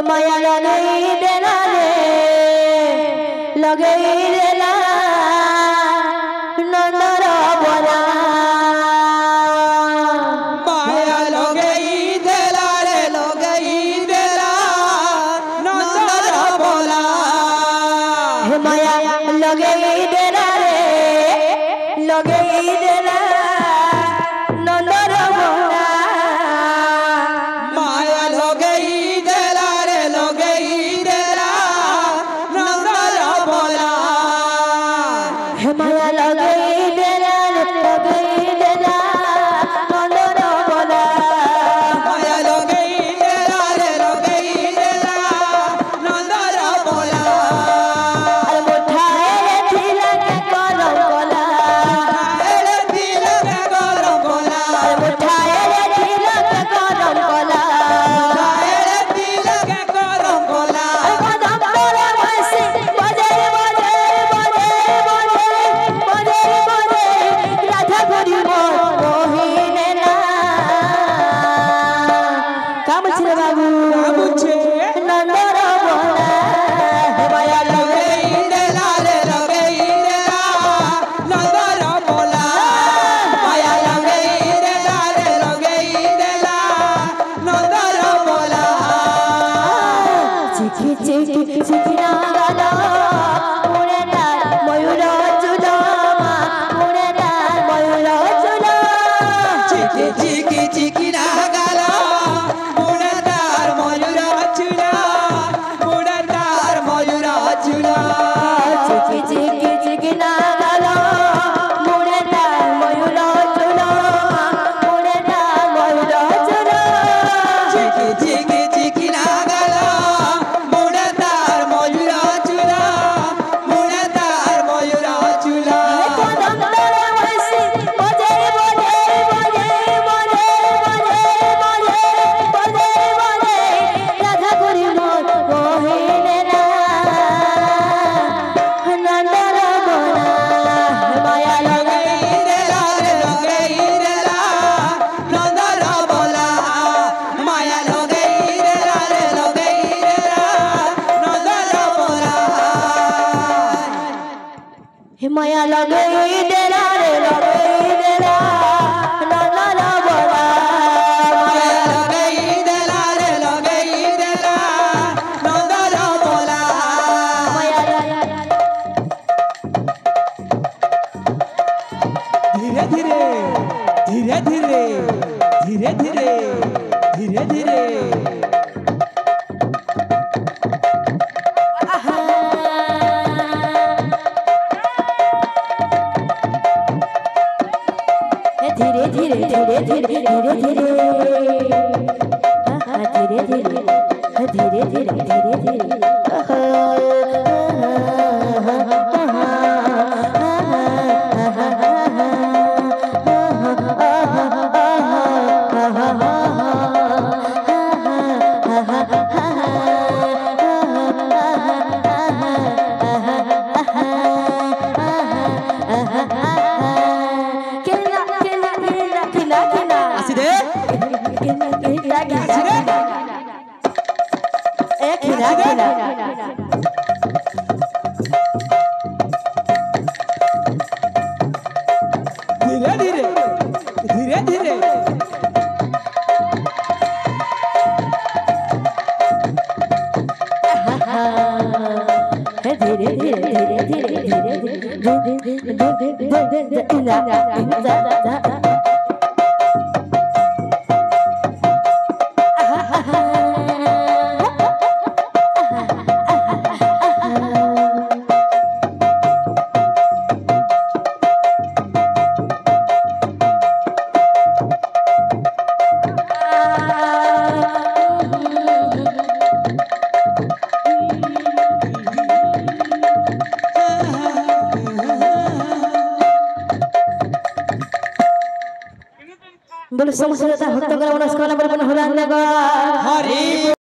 माया लगई देला रे लगई देला नंदर बोला माया लगई देला रे लगई देला नंदर बोला हे माया लगई देला रे लगई देला नंदर बोला माया लगई देला रे लगई देला नंदर बोला हे माया लगई देला रे लगई देला नंदर बोला माया लगई देला रे लगई देला नंदर बोला अरे मुठाए तिलक करम बोला एले तिलक गरम बोला अरे मुठाए तिलक करम बोला एले तिलक गरम बोला कदम तोरे बसे बजे बजे बजे बजे बजे बजे राधा गोरी मोहिने ना काम छे बाबू बुझे नंदर बोला हे माया लगई देला रे लगई देला नंदर बोला माया लगई देला रे लगई देला नंदर बोला चिकी चिकी चिकिना गाला उड़े तार मयूर चुलोमा उड़े तार मयूर चुलो चिकी चिकी चिकी ना गाला उड़तार मयूर चुला उड़तार मयूर चुला चिकी चिकी चिकिना गाला उड़े तार मयूर चुलोमा उड़े तार मयूर चुलो चिकी चिकी चिकी ना गाला उड़तार मयूर चुला उड़तार मयूर चुला कदम तोरे बसे बजे बजे बजे बजे बजे बजे बजे राधा गोरी मोहिने ना नंदर बोला माया लगई देला रे लगई देला नंदर बोला माया लगई देला रे लगई देला नंदर बोला हे माया लगई देला रे लगई देला नंदर बोला माया लगई देला रे लगई देला नंदर बोला माया धीरे धीरे धीरे धीरे धीरे धीरे धीरे धीरे धीरे धीरे धीरे धीरे धीरे धीरे धीरे धीरे धीरे धीरे धीरे আসি দে धीरे धीरे धीरे धीरे धीरे धीरे धीरे धीरे धीरे बोलो समस्त भक्त मनस्कामना हरि